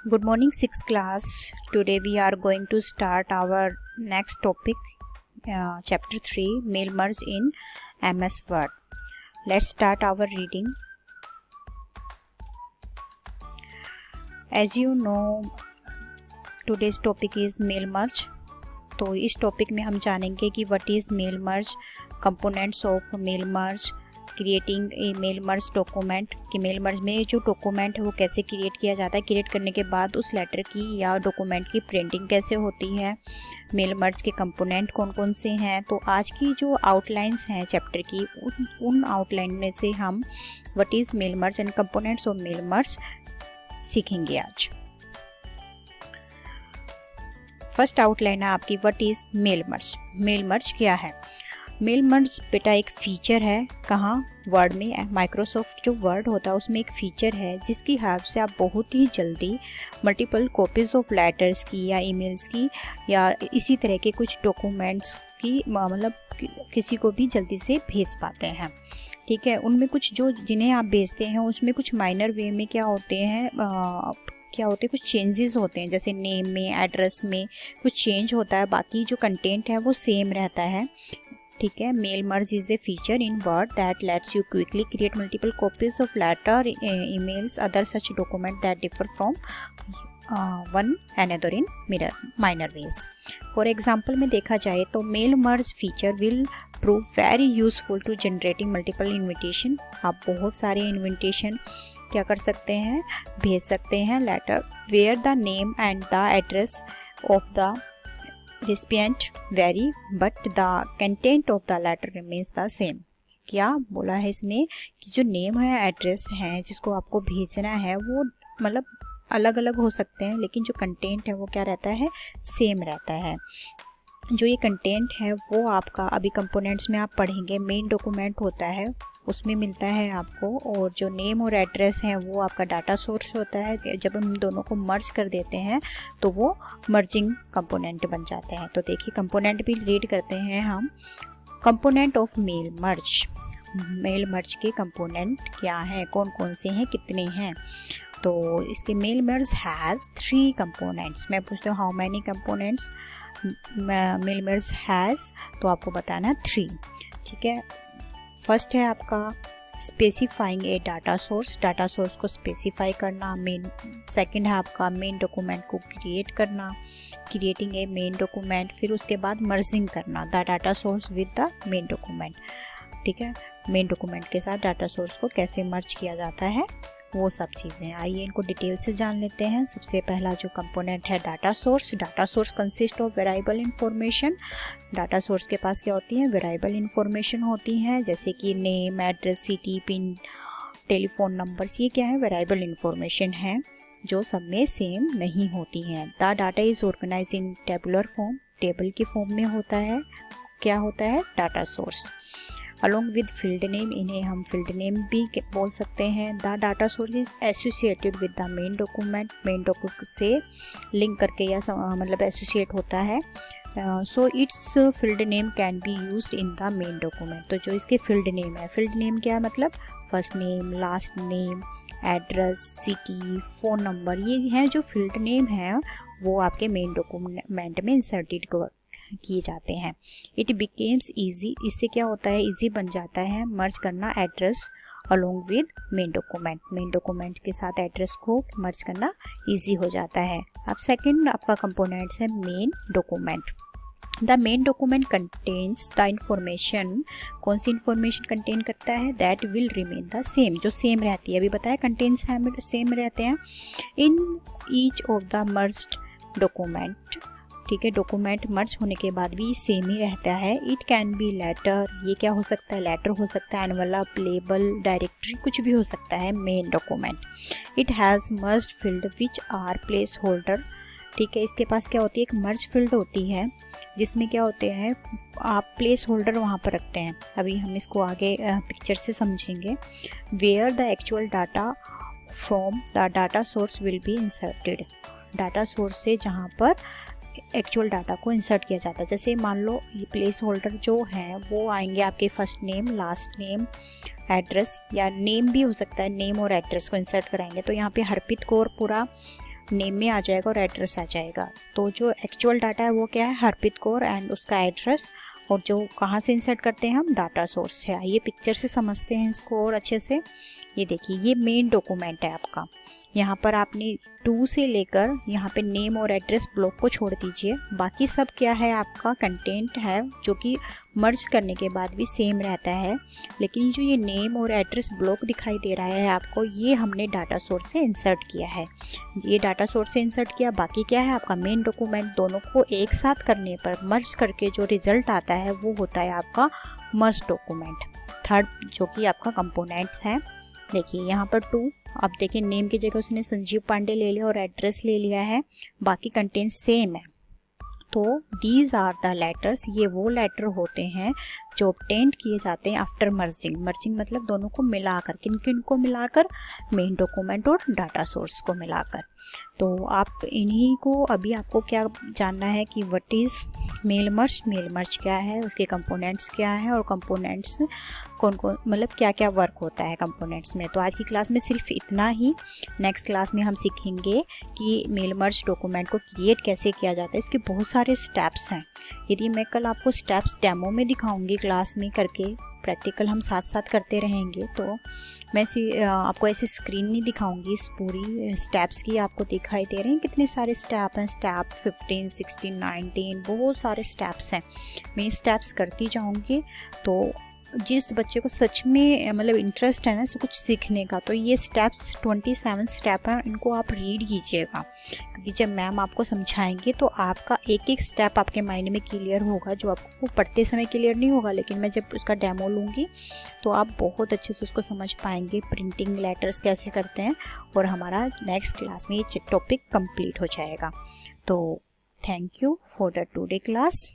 Good morning, 6th class. Today we are going to start our next topic, chapter 3, Mail Merge in MS Word. Let's start our reading. As you know, today's topic is Mail Merge. तो इस topic में हम जानेंगे कि what is mail merge, components of mail merge, creating a mail merge document कि mail merge में जो document है वो कैसे क्रिएट किया जाता है, क्रिएट करने के बाद उस लेटर की या डॉक्यूमेंट की प्रिंटिंग कैसे होती है, मेल मर्ज के कंपोनेंट कौन कौन से हैं। तो आज की जो आउटलाइंस हैं चैप्टर की उन आउटलाइन में से हम what is mail merge and components of mail merge सीखेंगे आज। फर्स्ट आउटलाइन है आपकी what is mail merge. Mail merge क्या है? मेल मर्ज बेटा एक फीचर है, कहाँ? वर्ड में। माइक्रोसॉफ्ट जो वर्ड होता है उसमें एक फीचर है जिसकी हेल्प से आप बहुत ही जल्दी मल्टीपल कॉपीज़ ऑफ लेटर्स की या ईमेल्स की या इसी तरह के कुछ डॉक्यूमेंट्स की मतलब किसी को भी जल्दी से भेज पाते हैं। ठीक है, उनमें कुछ जो जिन्हें आप भेजते हैं उसमें कुछ माइनर वे में क्या होते हैं कुछ चेंजेस होते हैं, जैसे नेम में, एड्रेस में कुछ चेंज होता है, बाकी जो कंटेंट है वो सेम रहता है। ठीक है, mail merge is a feature in word that lets you quickly create multiple copies of letter, emails, other such document that differ from one another in minor ways. For example में देखा जाए तो mail merge feature will prove very useful to generating multiple invitation. आप बहुत सारे invitation क्या कर सकते हैं, भेज सकते हैं letter where the name and the address of the recipient vary but the content of the letter remains the same. क्या बोला है इसने कि जो नेम है, एड्रेस है जिसको आपको भेजना है वो मतलब अलग अलग हो सकते हैं, लेकिन जो कंटेंट है वो क्या रहता है, सेम रहता है। जो ये कंटेंट है वो आपका अभी कंपोनेंट्स में आप पढ़ेंगे, मेन डॉक्यूमेंट होता है उसमें मिलता है आपको, और जो नेम और एड्रेस है वो आपका डाटा सोर्स होता है। जब हम दोनों को मर्ज कर देते हैं तो वो मर्जिंग कंपोनेंट बन जाते हैं। तो देखिए कंपोनेंट भी रीड करते हैं हम। Component of mail merge, mail merge के कंपोनेंट क्या है, कौन कौन से हैं, कितने हैं? तो इसके मेल मर्ज हैज़ 3 कंपोनेंट्स। मैं पूछती हूँ how many components mail merge has, तो आपको बताना 3। ठीक है, फर्स्ट है आपका specifying a data source, data source को स्पेसिफाई करना। मेन सेकंड है आपका मेन डॉक्यूमेंट को क्रिएट करना, क्रिएटिंग ए मेन डॉक्यूमेंट। फिर उसके बाद मर्जिंग करना the data source with the main document. ठीक है, मेन डॉक्यूमेंट के साथ डाटा सोर्स को कैसे मर्ज किया जाता है वो सब चीज़ें। आइए इनको डिटेल से जान लेते हैं। सबसे पहला जो कंपोनेंट है data source. Data source consist of variable information. Data source के पास क्या होती है, वेरिएबल इंफॉर्मेशन होती हैं, जैसे कि name, address, city, pin, telephone numbers. ये क्या है, वेरिएबल इंफॉर्मेशन है जो सब में सेम नहीं होती हैं। The data is organise in tabular form, table की फॉर्म में होता है। क्या होता है, data source. Along with field name, इन्हें हम फील्ड नेम भी बोल सकते हैं। The data source is associated with the main document, main document से लिंक करके या मतलब एसोसिएट होता है। So it's field name can be used in the main document. तो जो इसके फील्ड नेम है, फील्ड नेम क्या है, मतलब first name, last name, address, city, phone number, ये हैं जो फील्ड नेम है वो आपके मेन डॉक्यूमेंट में इंसर्टेड किए जाते हैं। इट बिकेम्स ईजी, इससे क्या होता है, ईजी बन जाता है मर्ज करना address along with main document. Main document के साथ एड्रेस को मर्ज करना ईजी हो जाता है। अब सेकंड आपका कंपोनेंट्स है main document. The main document contains the information, कौन सी इंफॉर्मेशन कंटेन करता है, that will remain the same, जो सेम रहती है। अभी बताया कंटेंट्स सेम रहते हैं in each of the merged document. ठीक है, डॉक्यूमेंट मर्ज होने के बाद भी सेम ही रहता है। इट कैन बी लेटर, ये क्या हो सकता है, लेटर हो सकता है, एनवलप, लेबल, डायरेक्टरी, कुछ भी हो सकता है main document. It has merged field which are placeholder. ठीक है, इसके पास क्या होती है, एक मर्ज फील्ड होती है जिसमें क्या होते हैं, आप प्लेस होल्डर वहाँ पर रखते हैं। अभी हम इसको आगे पिक्चर से समझेंगे। Where the actual data from the data source will be inserted, data source से जहाँ पर एक्चुअल डाटा को इंसर्ट किया जाता है। जैसे मान लो ये प्लेस होल्डर जो है वो आएंगे आपके first name, last name, address, या नेम भी हो सकता है, नेम और एड्रेस को इंसर्ट कराएंगे। तो यहाँ पे हरप्रीत कौर पूरा नेम में आ जाएगा और एड्रेस आ जाएगा। तो जो एक्चुअल डाटा है वो क्या है, हरप्रीत कौर एंड उसका एड्रेस, और जो कहाँ से इंसर्ट करते हैं हम, डाटा सोर्स से। आइए पिक्चर से समझते हैं इसको और अच्छे से। ये देखिए, ये मेन डॉक्यूमेंट है आपका। यहाँ पर आपने 2 से लेकर यहाँ पे नेम और एड्रेस ब्लॉक को छोड़ दीजिए, बाकी सब क्या है आपका कंटेंट है जो कि मर्ज करने के बाद भी सेम रहता है। लेकिन जो ये नेम और एड्रेस ब्लॉक दिखाई दे रहा है आपको, ये हमने डाटा सोर्स से इंसर्ट किया है। ये डाटा सोर्स से इंसर्ट किया, बाकी क्या है आपका मेन डॉक्यूमेंट। दोनों को एक साथ करने पर मर्ज करके जो रिजल्ट आता है वो होता है आपका मर्ज डॉक्यूमेंट। थर्ड जो कि आपका कंपोनेंट्स है, देखिए यहाँ पर 2, अब देखिए नेम की जगह उसने संजीव पांडे ले लिया और एड्रेस ले लिया है, बाकी कंटेंट सेम है। तो दीज आर द लेटर्स, ये वो लेटर होते हैं जो ऑब्टेन्ड किए जाते हैं आफ्टर मर्जिंग। मर्जिंग मतलब दोनों को मिलाकर, किन किन को मिलाकर, मेन डॉक्यूमेंट और डाटा सोर्स को मिलाकर। तो आप इन्हीं को, अभी आपको क्या जानना है कि what is mail merge, mail merge क्या है, उसके कंपोनेंट्स क्या है, और कंपोनेंट्स कौन कौन, मतलब क्या क्या वर्क होता है कंपोनेंट्स में। तो आज की क्लास में सिर्फ इतना ही। नेक्स्ट क्लास में हम सीखेंगे कि मेल मर्ज डॉक्यूमेंट को क्रिएट कैसे किया जाता है। इसके बहुत सारे स्टेप्स हैं। यदि मैं कल आपको स्टेप्स डेमो में दिखाऊंगी क्लास में करके, प्रैक्टिकल हम साथ साथ करते रहेंगे, तो मैं आपको ऐसी स्क्रीन नहीं दिखाऊंगी। इस पूरी स्टेप्स की आपको दिखाई दे रहे हैं कितने सारे स्टेप हैं, स्टेप 15, 16, 19, बहुत सारे स्टेप्स हैं। मैं स्टेप्स करती जाऊंगी। तो जिस बच्चे को सच में मतलब इंटरेस्ट है ना कुछ सीखने का, तो ये स्टेप्स 27 स्टेप हैं, इनको आप रीड कीजिएगा, क्योंकि जब मैम आपको समझाएंगे तो आपका एक एक स्टेप आपके माइंड में क्लियर होगा, जो आपको पढ़ते समय क्लियर नहीं होगा। लेकिन मैं जब उसका डेमो लूँगी तो आप बहुत अच्छे से उसको समझ पाएंगे, प्रिंटिंग लेटर्स कैसे करते हैं, और हमारा नेक्स्ट क्लास में ये टॉपिक कंप्लीट हो जाएगा। तो thank you for the today class.